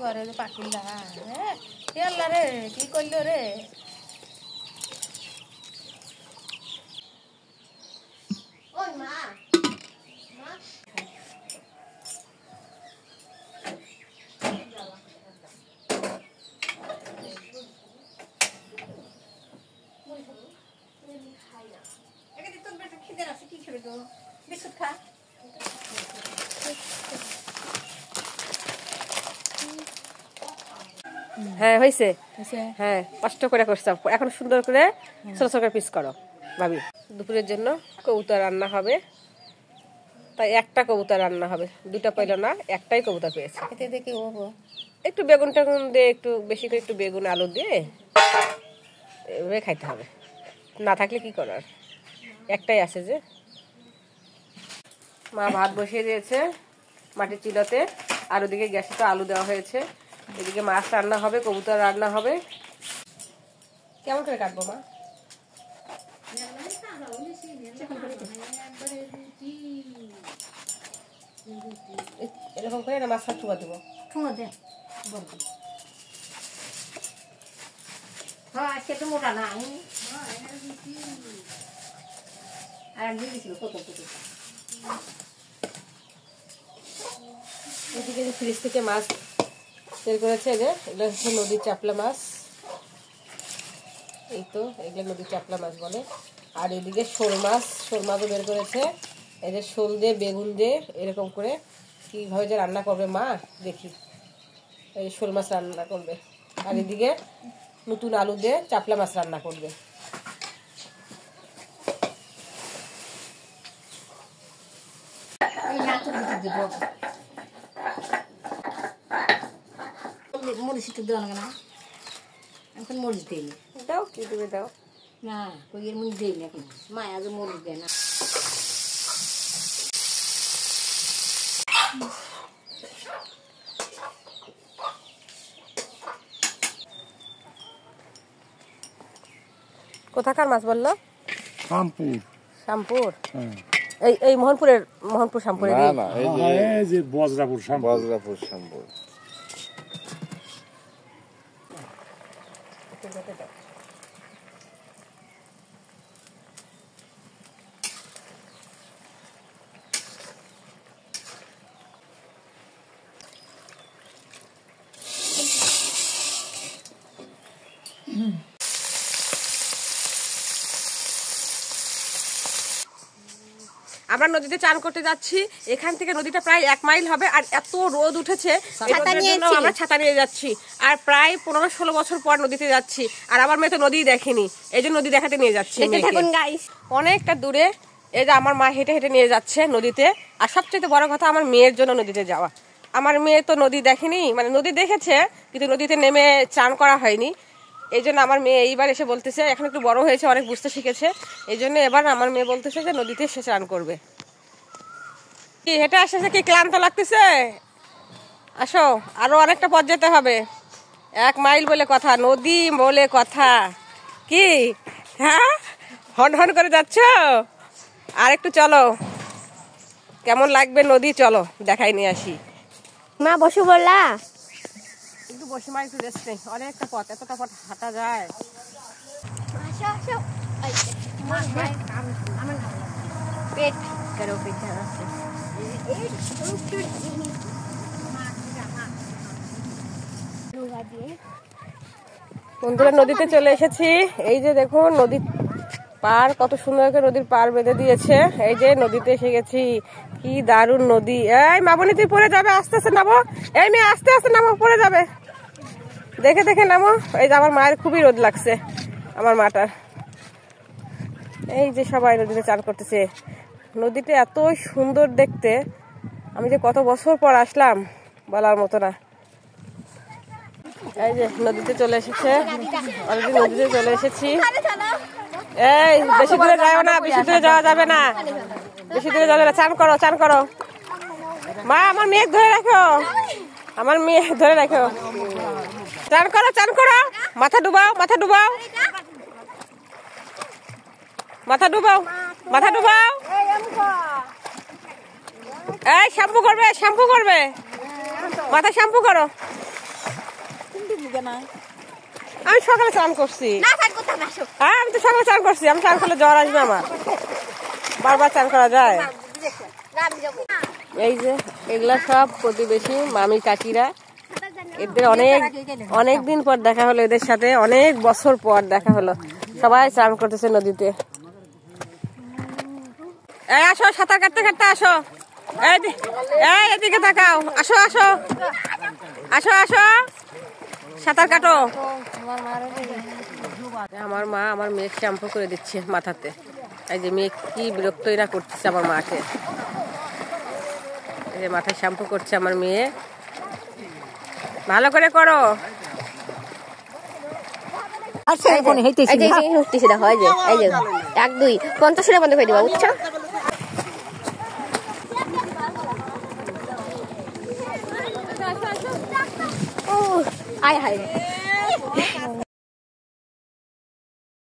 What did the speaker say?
করে যে পাখিলা হ্যাঁ কে আল্লাহ রে কি করলো রে ওই মা মা হ্যাঁ হয়েছে হ্যাঁ কষ্ট করে করছো এখন সুন্দর করে ছোট ছোট পিস করো ভাবি দুপুরের জন্য কবুতর রান্না হবে তাই একটা কবুতর রান্না হবে দুটা পাইলো না একটাই কবুতর পেয়েছে এতে দেখি ও একটু বেগুন টেগুন দিয়ে একটু বেশি করে একটু বেগুন আলু দিয়ে এভাবে খাইতে হবে না থাকলে কি করার একটাই আছে যে মা ভাত বসিয়ে দিয়েছে মাটির চুলাতে আর ওদিকে গ্যাসে তো আলু দেওয়া হয়েছে এদিকে মাছ রান্না হবে কবুতর রান্না হবে কেমন করে কাটবো মা এরকম করে না মাছটা ঠুয়া দেবো ঠুঁয়া দে হ্যাঁ আজকে তো মোটা না আর দিয়ে দিছিল কত কত এদিকে যে ফ্রিজ থেকে মাছ বের করেছে যে এগুলো হচ্ছে নদীর চাপলা মাছ এই তো এগুলো নদীর চাপলা মাছ বলে আর এদিকে শোল মাছও বের করেছে এদের শোল দিয়ে বেগুন দিয়ে এরকম করে কীভাবে যে রান্না করবে মা দেখি এই শোল মাছ রান্না করবে আর এদিকে নতুন আলু দিয়ে চাপলা মাছ রান্না করবে মরিচ একটু দেওয়া না এখন মরিচ দিইনি দাও কি দেবে দাও না কই এর মধ্যে দিইনি এখন মায়া যে মরিচ দেয় না কোথাকার মাছ বললো শ্যামপুর হ্যাঁ এই মোহনপুর শ্যামপুরের না না এই যে বজরাপুর শ্যামপুর আমরা নদীতে চান করতে যাচ্ছি এখান থেকে নদীটা প্রায় 1 মাইল হবে আর এত রোদ উঠেছে আমরা ছাতা নিয়ে যাচ্ছি আর প্রায় 15-16 বছর পর নদীতে যাচ্ছি আর আমার মেয়ে তো নদী দেখেনি এই জন্য নদী দেখাতে নিয়ে যাচ্ছি অনেকটা দূরে এই যে আমার মা হেঁটে হেঁটে নিয়ে যাচ্ছে নদীতে আর সবচেয়ে বড় কথা আমার মেয়ের জন্য নদীতে যাওয়া আমার মেয়ে তো নদী দেখেনি মানে নদী দেখেছে কিন্তু নদীতে নেমে চান করা হয়নি এই জন্য আমার মেয়ে এইবার এসে বলতেছে এখন একটু বড় হয়েছে অনেক বুঝতে শিখেছে এই জন্য এবার আমার মেয়ে বলতেছে যে নদীতে এসে চান করবে কি হেঁটে আসছে কি ক্লান্ত লাগতেছে আসো আরো অনেকটা পথ যেতে হবে 1 মাইল বলে কথা নদী বলে কথা কি হ্যাঁ হন হন করে যাচ্ছ আর একটু চলো কেমন লাগবে নদী চলো দেখাই নিয়ে আসি মা বসু বললা একটু বসে মা একটু রেস্ট নেই অনেকটা পথ এতটা পথ হাঁটা যায় পেট করো পেট বন্ধুরা নদীতে চলে এসেছি এই যে দেখুন নদী পার কত সুন্দর করে নদীর পার বেঁধে দিয়েছে এই যে নদীতে এসে গেছি কি দারুণ নদী এই মামনি তুই পড়ে যাবে আস্তে আস্তে নামো এই মেয়ে আস্তে আস্তে নামো পড়ে যাবে দেখে দেখে নামো এই যে আমার মায়ের খুবই রোদ লাগছে আমার মাটার এই যে সবাই নদীতে চান করতেছে নদীটা এত সুন্দর দেখতে আমি যে কত বছর পর আসলাম বলার মতো না এই যে নদীতে চলে এসেছে অলরেডি নদীতে চলে এসেছি এই বেশি দূরে যাও না বেশি দূরে যাওয়া যাবে না বেশি দূরে যাবে না চান করো মা আমার মেয়ে ধরে রাখো চান করো মাথা ডুবাও এই শ্যাম্পু করবে মাথা শ্যাম্পু করো আমি সকালে স্নান করছি। না থাক কোথা আসো হ্যাঁ আমি তো সকালে স্নান করছি। আমি স্নান করলে জ্বর আসবে আমার। বারবার স্নান করা যায়? না আমি যাবো এই যে এগুলা সব প্রতিবেশী মামি কাকিরা। এদের অনেক দিন পর দেখা হলো, এদের সাথে অনেক বছর পর দেখা হলো। সবাই স্নান করতেছে নদীতে। এই আসো, সাঁতার কাটতে কাটতে আসো। এই এদিকে তাকাও, আসো আসো আসো আসো, সাঁতার কাটো। আমার মা আমার মেয়ে শ্যাম্পু করে দিচ্ছে মাথাতে। এই যে মেয়ে কি বিরক্তই না করতেছে আমার মাকে। এই যে মাথায় শ্যাম্পু করছে আমার মেয়ে। ভালো করে করো। দেখো এই যে 1 2 50 টাকা বন্ধ করে দিবা বুঝছো ও আয় হায়